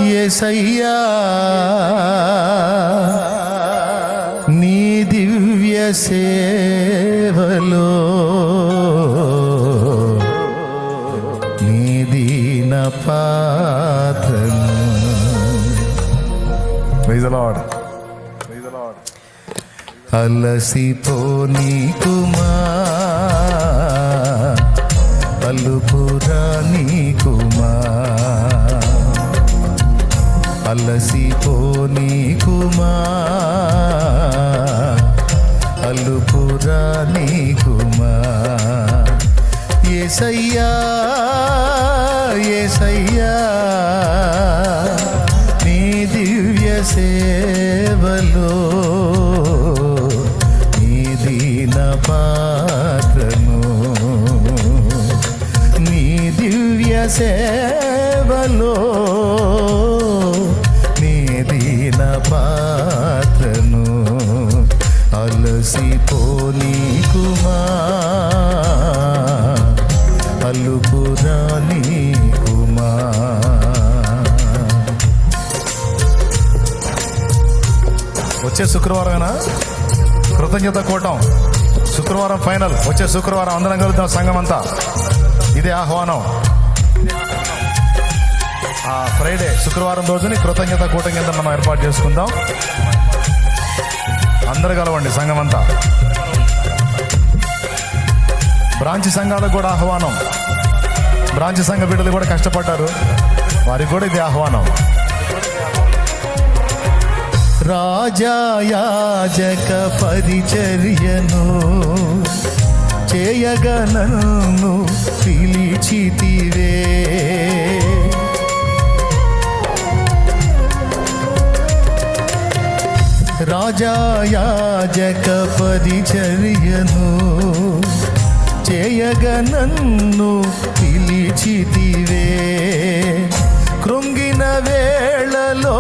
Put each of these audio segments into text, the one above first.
యేసయ్యా నీ దివ్య సేవలో నీ దీన పాత్రను. Praise the Lord. అలసిపోనీకుమా అలుపురా నీకుమా, అలసిపోనీకుమా అలుపురా నీకుమా. యేసయ్యా యేసయ్యా నీ దివ్య సేవలో నీ దీన పాత్రను, నీ దివ్య సేవలో నీ దీన పాత్రను. అలసిపోనీకుమా అలుపురా నీకుమా. వచ్చే శుక్రవారమేనా కృతజ్ఞత కూటం? శుక్రవారం ఫైనల్. వచ్చే శుక్రవారం అందరం కలుద్దాం సంఘం అంతా. ఇదే ఆహ్వానం. ఆ ఫ్రైడే శుక్రవారం రోజుని కృతజ్ఞత కూటం కింద మనం ఏర్పాటు చేసుకుందాం. అందరు కలవండి సంఘం అంతా. బ్రాంచ్ సంఘాలకు కూడా ఆహ్వానం. బ్రాంచ్ సంఘ బిడ్డలు కూడా కష్టపడ్డారు, వారికి కూడా ఇది ఆహ్వానం. రాజాయాజక పరిచర్యను చేయగా నన్ను పిలిచితివే, రాజాయాజక పరిచర్యను చేయగా నన్ను పిలిచితివే. కృంగిన వేళలో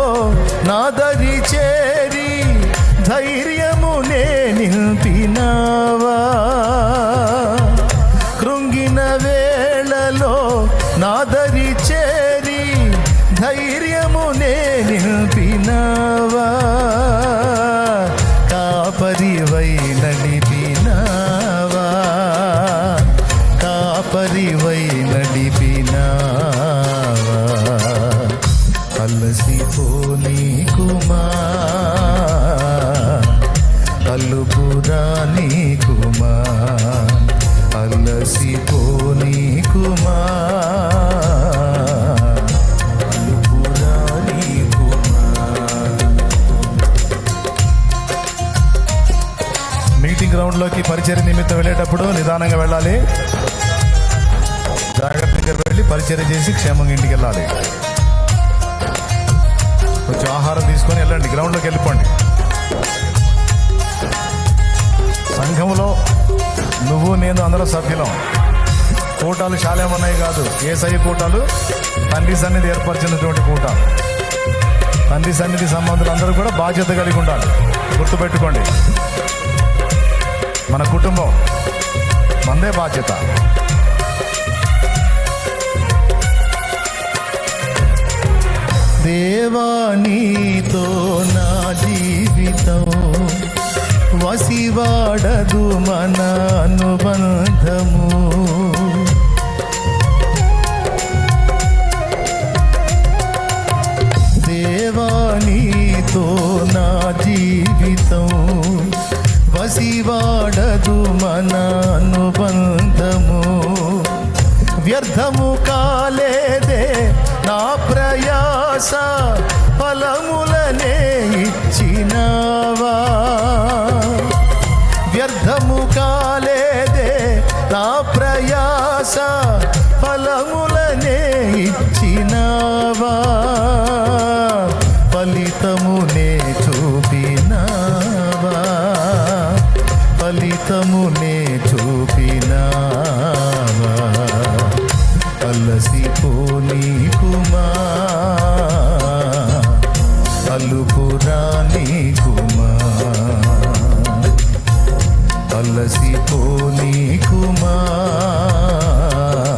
నాదరి చేరి ధైర్యమునే నింపినావా, కృంగిన వేళలో నాదరి చేరి ధైర్యమునే నింపినావా. కాపరివై నడిపినావా, కాపరివై నడిపినావా. అలసిపోనీకుమా అలుపురా నీకుమా, అలసిపోనీకుమా అలుపురా నీకుమా. మీటింగ్ గ్రౌండ్లోకి పరిచర్య నిమిత్తం వెళ్ళేటప్పుడు నిదానంగా వెళ్ళాలి. జాగ్రత్తగా వెళ్ళి పరిచర్య చేసి క్షేమంగా ఇంటికి వెళ్ళాలి. కొంచెం ఆహారం తీసుకొని వెళ్ళండి, గ్రౌండ్లోకి వెళ్ళిపోండి. సంఘంలో నువ్వు నేను అందరూ సభ్యులం. కూటాలు చాలా ఏమన్నాయి కాదు, యేసయ్య కూటాలు తండ్రి సన్నిధి ఏర్పరిచినటువంటి కూటాలు. తండ్రి సన్నిధి సంబంధులు అందరూ కూడా బాధ్యత కలిగి ఉండాలి. గుర్తుపెట్టుకోండి, మన కుటుంబం మందే బాధ్యత. దేవా నీతో నా జీవితం వసివాడదు మన అనుబంధము. దేవా నీతో నా జీవితం వసివాడదు మన అనుబంధము. వ్యర్థము కాలేదే నా ప్రయాస, ఫలములనే ఇచ్చినావా. వ్యర్థము కాలేదే నా ప్రయాస, ఫలములనే ఇచ్చినావా. ఫలితమునే చూపినావా, ఫలితమునే చూపినావా. అలసిపోనీకుమా అలుపురా నీకుమా, అలసిపోనీకుమా